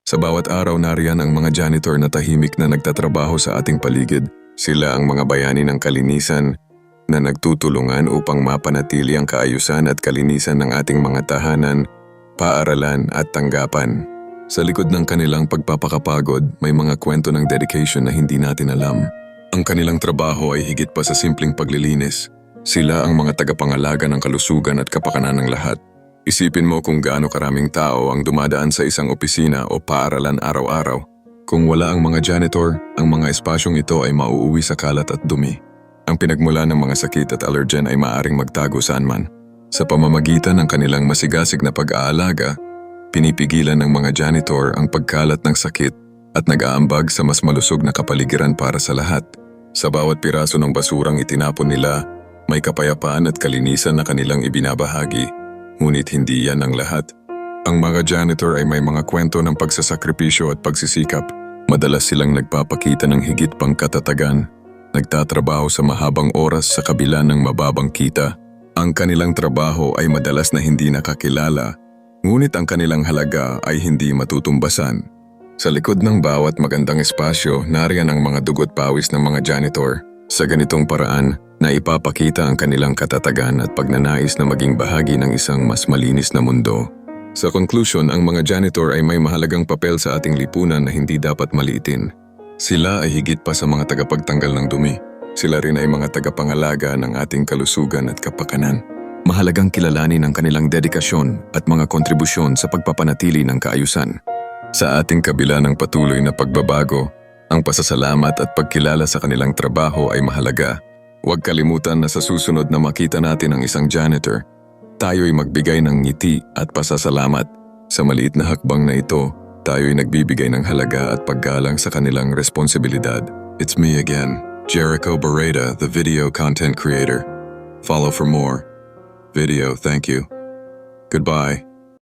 Sa bawat araw nariyan ang mga janitor na tahimik na nagtatrabaho sa ating paligid. Sila ang mga bayani ng kalinisan na nagtutulungan upang mapanatili ang kaayusan at kalinisan ng ating mga tahanan, paaralan at tanggapan. Sa likod ng kanilang pagpapakapagod, may mga kwento ng dedication na hindi natin alam. Ang kanilang trabaho ay higit pa sa simpleng paglilinis. Sila ang mga tagapangalaga ng kalusugan at kapakanan ng lahat. Isipin mo kung gaano karaming tao ang dumadaan sa isang opisina o paaralan araw-araw. Kung wala ang mga janitor, ang mga espasyong ito ay mauuwi sa kalat at dumi. Ang pinagmula ng mga sakit at allergen ay maaaring magtago saan man. Sa pamamagitan ng kanilang masigasig na pag-aalaga, pinipigilan ng mga janitor ang pagkalat ng sakit at nag-aambag sa mas malusog na kapaligiran para sa lahat. Sa bawat piraso ng basurang itinapon nila, may kapayapaan at kalinisan na kanilang ibinabahagi. Ngunit hindi yan ang lahat. Ang mga janitor ay may mga kwento ng pagsasakripisyo at pagsisikap. Madalas silang nagpapakita ng higit pang katatagan. Nagtatrabaho sa mahabang oras sa kabila ng mababang kita. Ang kanilang trabaho ay madalas na hindi nakakilala, ngunit ang kanilang halaga ay hindi matutumbasan. Sa likod ng bawat magandang espasyo, nariyan ang mga dugot pawis ng mga janitor. Sa ganitong paraan, na ipapakita ang kanilang katatagan at pagnanais na maging bahagi ng isang mas malinis na mundo. Sa conclusion, ang mga janitor ay may mahalagang papel sa ating lipunan na hindi dapat maliitin. Sila ay higit pa sa mga tagapagtanggal ng dumi. Sila rin ay mga tagapangalaga ng ating kalusugan at kapakanan. Mahalagang kilalanin ang kanilang dedikasyon at mga kontribusyon sa pagpapanatili ng kaayusan. Sa ating kabila ng patuloy na pagbabago, ang pasasalamat at pagkilala sa kanilang trabaho ay mahalaga. Huwag kalimutan na sa susunod na makita natin ang isang janitor, tayo'y magbigay ng ngiti at pasasalamat. Sa maliit na hakbang na ito, tayo'y nagbibigay ng halaga at paggalang sa kanilang responsibilidad. It's me again, Jericho Barreda, the video content creator. Follow for more video. Thank you. Goodbye.